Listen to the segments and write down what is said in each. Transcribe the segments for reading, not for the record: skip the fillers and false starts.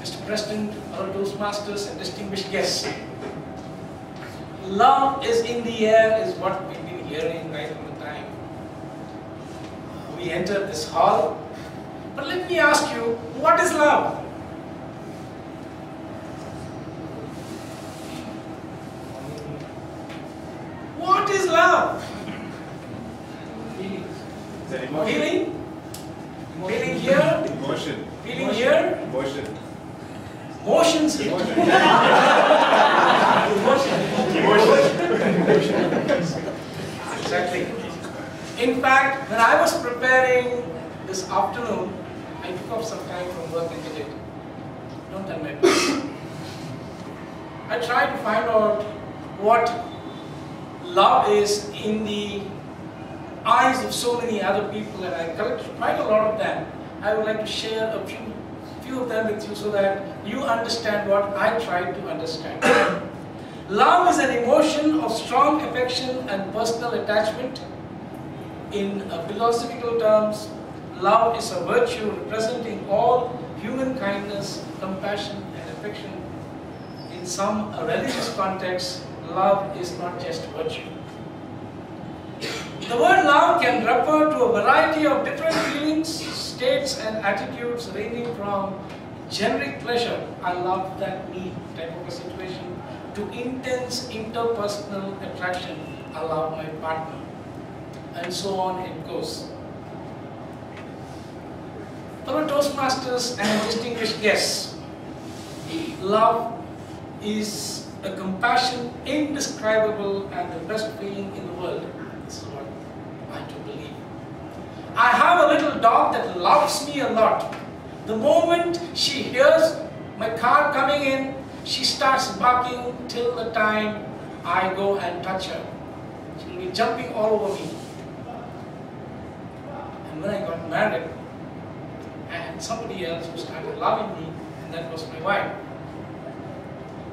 Mr. President, our Toastmasters and distinguished guests. Love is in the air is what we've been hearing right from the time we entered this hall. But let me ask you, what is love? What is love? It's an emotion. Feeling? Feeling here? Emotion. Feeling here? Emotion. Motions. Emotion. Exactly. In fact, when I was preparing this afternoon, I took off some time from work and did it. Don't tell my boss. I tried to find out what love is in the eyes of so many other people, and I collected quite a lot of them. I would like to share a few of them with you so that you understand what I tried to understand. Love is an emotion of strong affection and personal attachment. In philosophical terms, love is a virtue representing all human kindness, compassion and affection. In some religious contexts, love is not just virtue. The word love can refer to a variety of different feelings, states and attitudes ranging from generic pleasure, I love that me type of a situation, to intense interpersonal attraction, I love my partner, and so on it goes. Fellow Toastmasters and distinguished guests, love is a compassion indescribable and the best feeling in the world. This is what I do believe. I have a little dog that loves me a lot. The moment she hears my car coming in, she starts barking till the time I go and touch her. She will be jumping all over me. And when I got married, I had somebody else who started loving me, and that was my wife.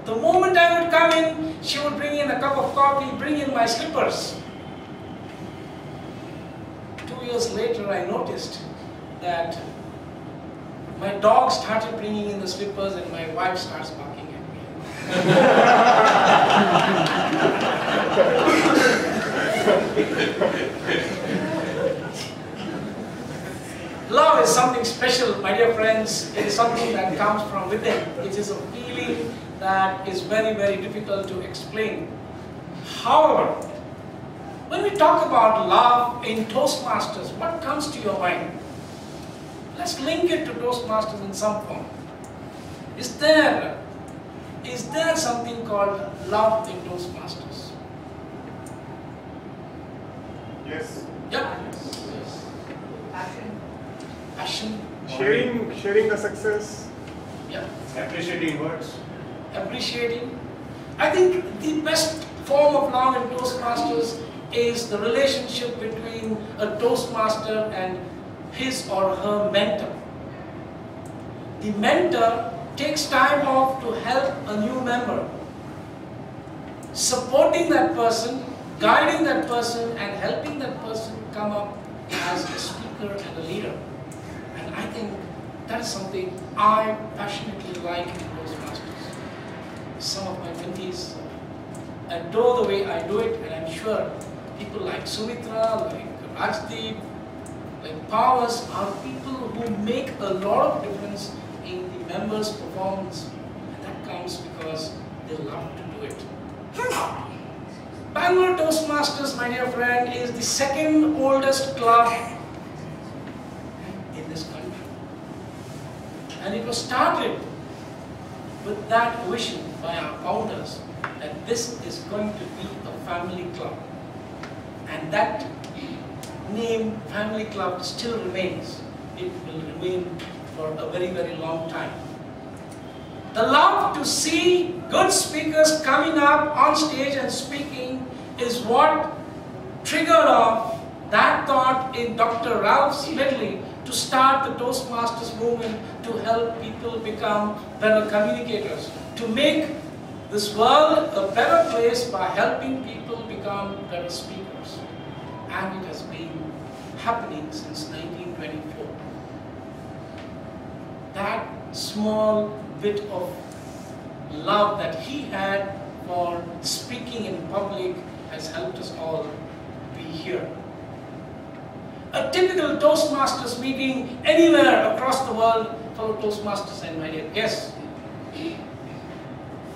The moment I would come in, she would bring in a cup of coffee, bring in my slippers. 2 years later, I noticed that my dog started bringing in the slippers and my wife starts barking at me. Love is something special, my dear friends. It is something that comes from within. It is a feeling that is very, very difficult to explain. However, when we talk about love in Toastmasters, what comes to your mind? Let's link it to Toastmasters in some form. Is there something called love in Toastmasters? Yes. Yeah. Passion. Sharing the success. Yeah. Appreciating words. Appreciating. I think the best form of love in Toastmasters is the relationship between a Toastmaster and his or her mentor. The mentor takes time off to help a new member, supporting that person, guiding that person, and helping that person come up as a speaker and a leader. And I think that is something I passionately like in Toastmasters. Some of my mentees adore the way I do it, and I'm sure people like Sumitra, like Rajdeep, like Powers are people who make a lot of difference in the members' performance, and that comes because they love to do it. Bangalore Toastmasters, my dear friend, is the second oldest club in this country, and it was started with that vision by our founders that this is going to be a family club, and that name Family Club still remains. It will remain for a very, very long time. The love to see good speakers coming up on stage and speaking is what triggered off that thought in Dr. Ralph Smedley to start the Toastmasters movement to help people become better communicators, to make this world a better place by helping people become better speakers. And it has been happening since 1924. That small bit of love that he had for speaking in public has helped us all be here. A typical Toastmasters meeting anywhere across the world, fellow Toastmasters and my dear guests,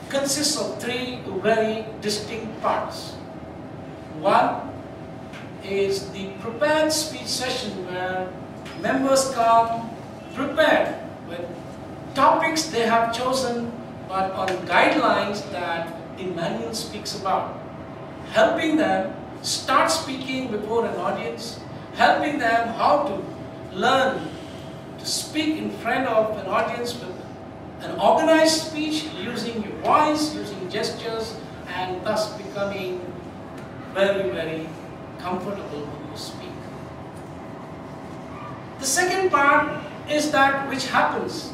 consists of three very distinct parts. One is the prepared speech session where members come prepared with topics they have chosen but on guidelines that the manual speaks about, helping them start speaking before an audience, helping them how to learn to speak in front of an audience with an organized speech, using your voice, using gestures, and thus becoming very, very comfortable when you speak. The second part is that which happens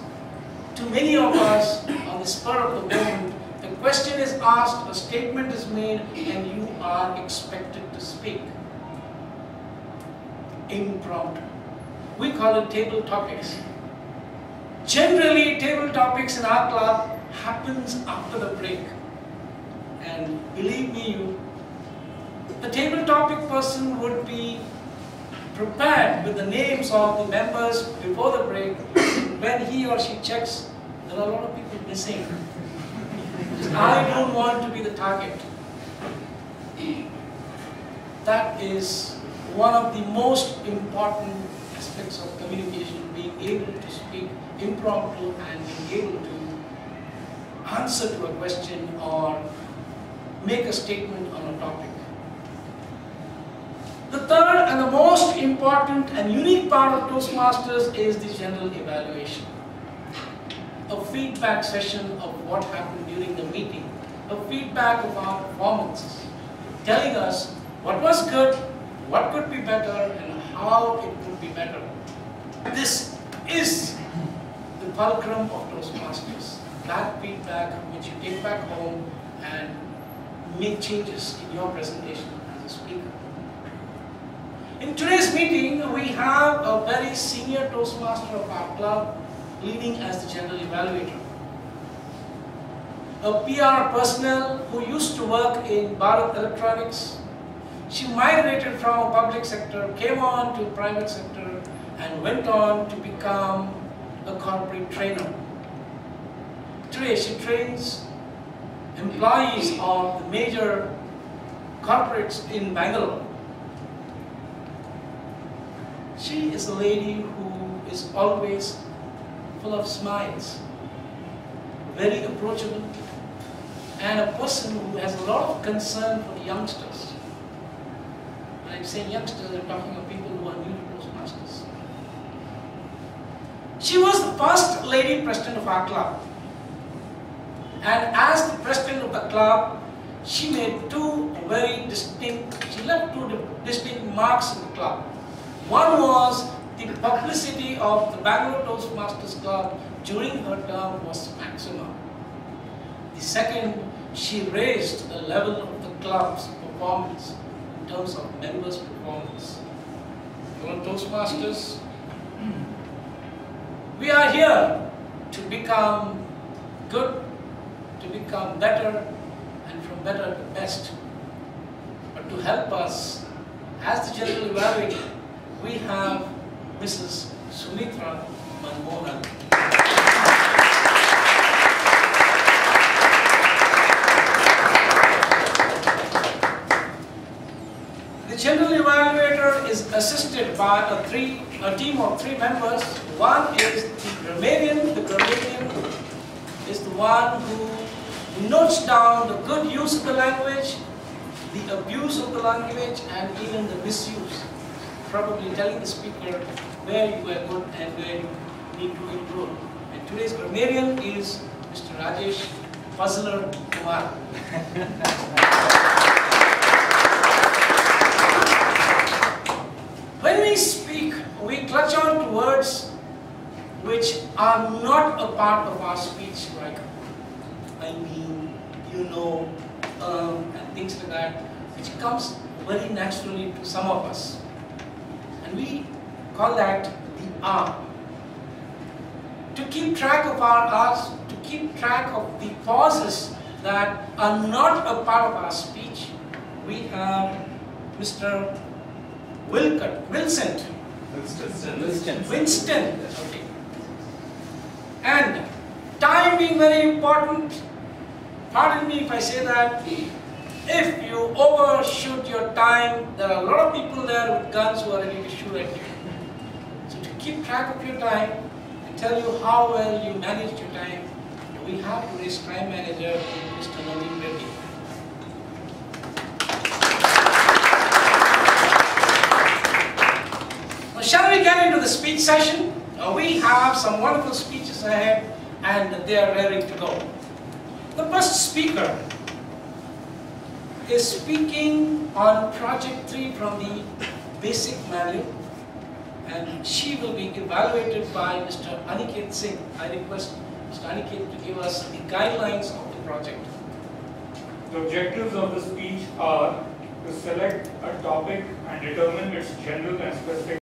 to many of us on the spur of the moment. The question is asked, a statement is made, and you are expected to speak. Impromptu. We call it table topics. Generally, table topics in our club happens after the break. And believe me, the table topic person would be prepared with the names of the members before the break. When he or she checks, there are a lot of people missing. I don't want to be the target. That is one of the most important aspects of communication, being able to speak impromptu and being able to answer to a question or make a statement on a topic. The third and the most important and unique part of Toastmasters is the general evaluation. A feedback session of what happened during the meeting, a feedback of our performances, telling us what was good, what could be better, and how it could be better. This is the fulcrum of Toastmasters. That feedback which you take back home and make changes in your presentation as a speaker. In today's meeting, we have a very senior Toastmaster of our club leading as the general evaluator. A PR personnel who used to work in Bharat Electronics. She migrated from a public sector, came on to private sector, and went on to become a corporate trainer. Today she trains employees of the major corporates in Bangalore. She is a lady who is always full of smiles, very approachable, and a person who has a lot of concern for the youngsters. When I'm saying youngsters, I'm talking of people who are new to Toastmasters. She was the first lady president of our club. And as the president of the club, she made she left two distinct marks in the club. One was the publicity of the Bangalore Toastmasters Club during her term was maximum. The second, she raised the level of the club's performance in terms of members' performance. Fellow Toastmasters, we are here to become good, to become better, and from better to best. But to help us, as the general evaluator, we have Mrs. Sumitra Manmohan. The general evaluator is assisted by a team of three members. One is the grammarian. The grammarian is the one who notes down the good use of the language, the abuse of the language, and even the misuse. Probably telling the speaker where you were good and where you need to improve. And today's grammarian is Mr. Rajesh Puzzler Kumar. When we speak, we clutch on to words which are not a part of our speech, like I mean, you know, and things like that, which comes very naturally to some of us. And we call that the R. to keep track of our hours, to keep track of the pauses that are not a part of our speech, we have Mr. Winston. Okay. And time being very important, pardon me if I say that, if you overshoot your time, there are a lot of people there with guns who are ready to shoot at you. So to keep track of your time, to tell you how well you managed your time, we have today's crime manager, Mr. Naveen Reddy. Now, shall we get into the speech session? We have some wonderful speeches ahead and they are ready to go. The first speaker is speaking on Project 3 from the basic manual, and she will be evaluated by Mr. Aniket Singh. I request Mr. Aniket to give us the guidelines of the project. The objectives of the speech are to select a topic and determine its general and specific